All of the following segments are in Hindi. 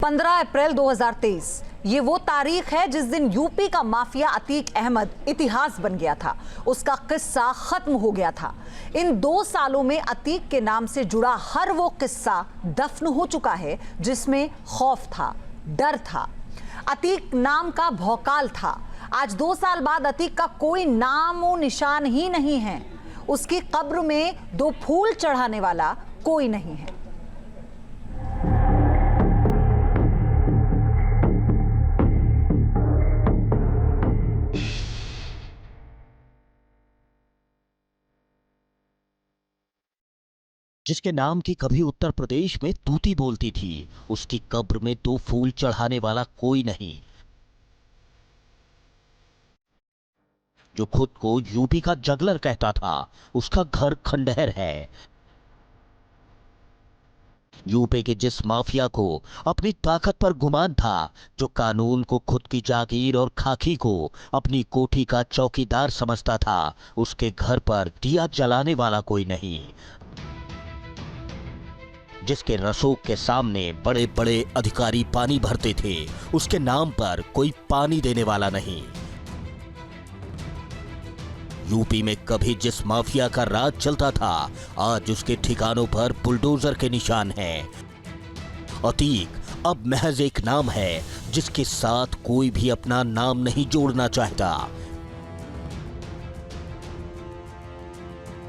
15 अप्रैल 2023 ये वो तारीख है जिस दिन यूपी का माफिया अतीक अहमद इतिहास बन गया था। उसका किस्सा खत्म हो गया था। इन 2 सालों में अतीक के नाम से जुड़ा हर वो किस्सा दफन हो चुका है जिसमें खौफ था, डर था, अतीक नाम का भौकाल था। आज 2 साल बाद अतीक का कोई नामो निशान ही नहीं है। उसकी कब्र में 2 फूल चढ़ाने वाला कोई नहीं है। जिसके नाम की कभी उत्तर प्रदेश में तूती बोलती थी, उसकी कब्र में 2 फूल चढ़ाने वाला कोई नहीं। जो खुद को यूपी का जगलर कहता था, उसका घर खंडहर है। यूपी के जिस माफिया को अपनी ताकत पर गुमान था, जो कानून को खुद की जागीर और खाकी को अपनी कोठी का चौकीदार समझता था, उसके घर पर दिया जलाने वाला कोई नहीं। जिसके रसोग के सामने बड़े बड़े अधिकारी पानी भरते थे, उसके नाम पर कोई पानी देने वाला नहीं। यूपी में कभी जिस माफिया का राज चलता था, आज उसके ठिकानों पर बुलडोजर के निशान हैं। अतीक अब महज एक नाम है जिसके साथ कोई भी अपना नाम नहीं जोड़ना चाहता।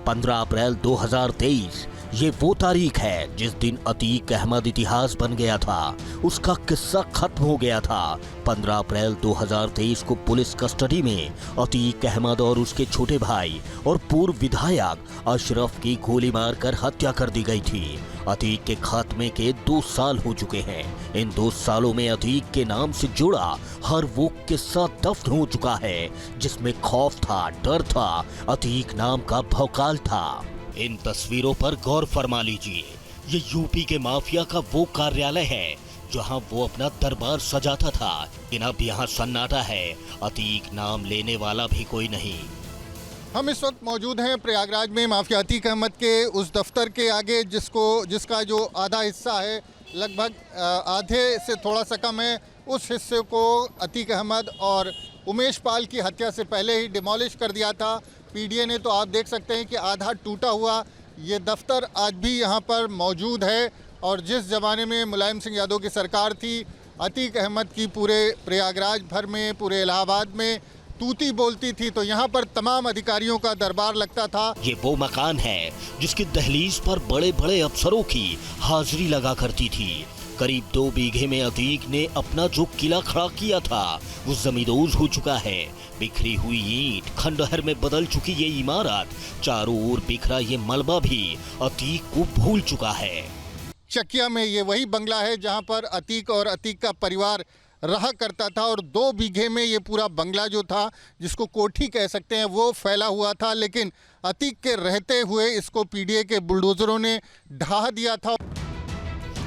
15 अप्रैल 2023 ये वो तारीख है जिस दिन अतीक अहमद इतिहास बन गया था। उसका किस्सा खत्म हो गया था। 15 अप्रैल 2023 को पुलिस कस्टडी में अतीक अहमद और उसके छोटे भाई और पूर्व विधायक अशरफ की गोली मारकर हत्या कर दी गई थी। अतीक के खात्मे के 2 साल हो चुके हैं। इन 2 सालों में अतीक के नाम से जुड़ा हर वो किस्सा दफन हो चुका है जिसमें खौफ था, डर था, अतीक नाम का भौकाल था। इन तस्वीरों पर गौर फरमा लीजिए। ये यूपी के माफिया का वो कार्यालय है जहां वो अपना दरबार सजाता था। लेकिन अब यहाँ सन्नाटा है, अतीक नाम लेने वाला भी कोई नहीं। हम इस वक्त मौजूद हैं प्रयागराज में माफिया अतीक अहमद के उस दफ्तर के आगे जिसका जो आधा हिस्सा है, लगभग आधे से थोड़ा सा कम है, उस हिस्से को अतीक अहमद और उमेश पाल की हत्या से पहले ही डिमोलिश कर दिया था पीडीए ने। तो आप देख सकते हैं कि आधा टूटा हुआ ये दफ्तर आज भी यहाँ पर मौजूद है। और जिस ज़माने में मुलायम सिंह यादव की सरकार थी, अतीक अहमद की पूरे प्रयागराज भर में, पूरे इलाहाबाद में तूती बोलती थी, तो यहाँ पर तमाम अधिकारियों का दरबार लगता था। ये वो मकान है जिसकी दहलीज पर बड़े बड़े अफसरों की हाजिरी लगा करती थी। करीब 2 बीघे में अतीक ने अपना जो किला खड़ा किया था वो जमींदोज हो चुका है। बिखरी हुई ईंट खंडहर में बदल चुकी ये इमारत, चारों ओर बिखरा ये मलबा भी अतीक को भूल चुका है। चकिया में ये वही बंगला है जहां पर अतीक और अतीक का परिवार रहा करता था। और 2 बीघे में ये पूरा बंगला जो था, जिसको कोठी कह सकते हैं, वो फैला हुआ था। लेकिन अतीक के रहते हुए इसको पीडीए के बुलडोजरों ने ढहा दिया था।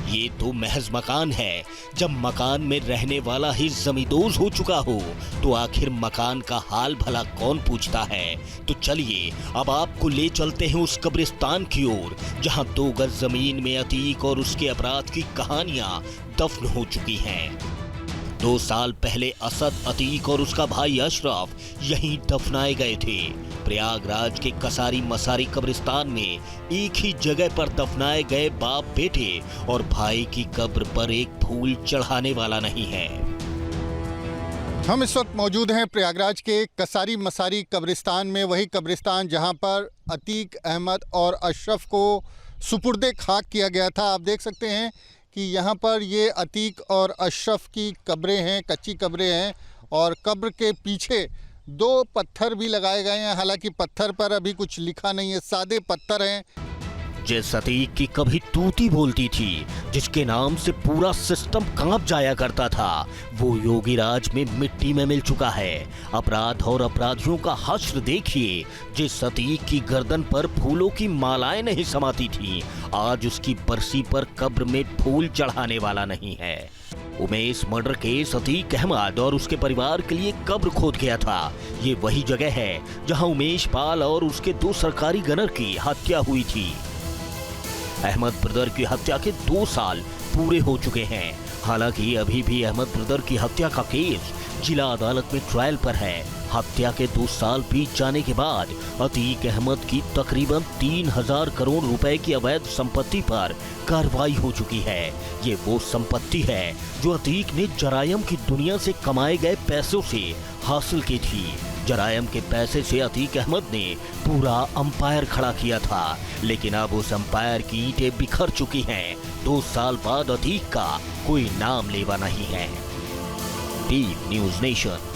ये तो महज मकान है। जब मकान में रहने वाला ही जमींदोज हो चुका हो तो आखिर मकान का हाल भला कौन पूछता है। तो चलिए अब आपको ले चलते हैं उस कब्रिस्तान की ओर जहां 2 गज जमीन में अतीक और उसके अपराध की कहानियां दफन हो चुकी हैं। 2 साल पहले असद, अतीक और उसका भाई अशरफ यहीं दफनाए गए थे। प्रयागराज के कसारी मसारी कब्रिस्तान में एक ही जगह पर दफनाए गए बाप बेटे और भाई की कब्र पर एक फूल चढ़ाने वाला नहीं है। हम इस वक्त मौजूद हैं प्रयागराज के कसारी मसारी कब्रिस्तान में, वही कब्रिस्तान जहां पर अतीक अहमद और अशरफ को सुपुर्दे खाक किया गया था। आप देख सकते हैं कि यहाँ पर ये अतीक और अशरफ की कब्रें हैं, कच्ची कब्रें हैं। और कब्र के पीछे 2 पत्थर भी लगाए गए हैं। हालांकि पत्थर पर अभी कुछ लिखा नहीं है, सादे पत्थर हैं। जिस अतीक की कभी तूती बोलती थी, जिसके नाम से पूरा सिस्टम कांप जाया करता था, वो योगी राज में मिट्टी में मिल चुका है। अपराध और अपराधियों का हश्र देखिए। जिस अतीक की गर्दन पर फूलों की मालाएं नहीं समाती थी, आज उसकी बरसी पर कब्र में फूल चढ़ाने वाला नहीं है। उमेश मर्डर केस अतीक अहमद और उसके परिवार के लिए कब्र खोद गया था। ये वही जगह है जहां उमेश पाल और उसके 2 सरकारी गनर की हत्या हुई थी। अहमद ब्रदर की हत्या के 2 साल पूरे हो चुके हैं। हालांकि अभी भी अहमद ब्रदर की हत्या का केस जिला अदालत में ट्रायल पर है। हत्या के 2 साल बीत जाने के बाद अतीक अहमद की तकरीबन 3000 करोड़ रुपए की अवैध संपत्ति पर कार्रवाई हो चुकी है। ये वो संपत्ति है जो अतीक ने जरायम की दुनिया से कमाए गए पैसों से हासिल की थी। जरायम के पैसे से अतीक अहमद ने पूरा अंपायर खड़ा किया था, लेकिन अब उस अंपायर की ईंटें बिखर चुकी हैं। 2 साल बाद अतीक का कोई नाम लेवा नहीं है। Team news nation.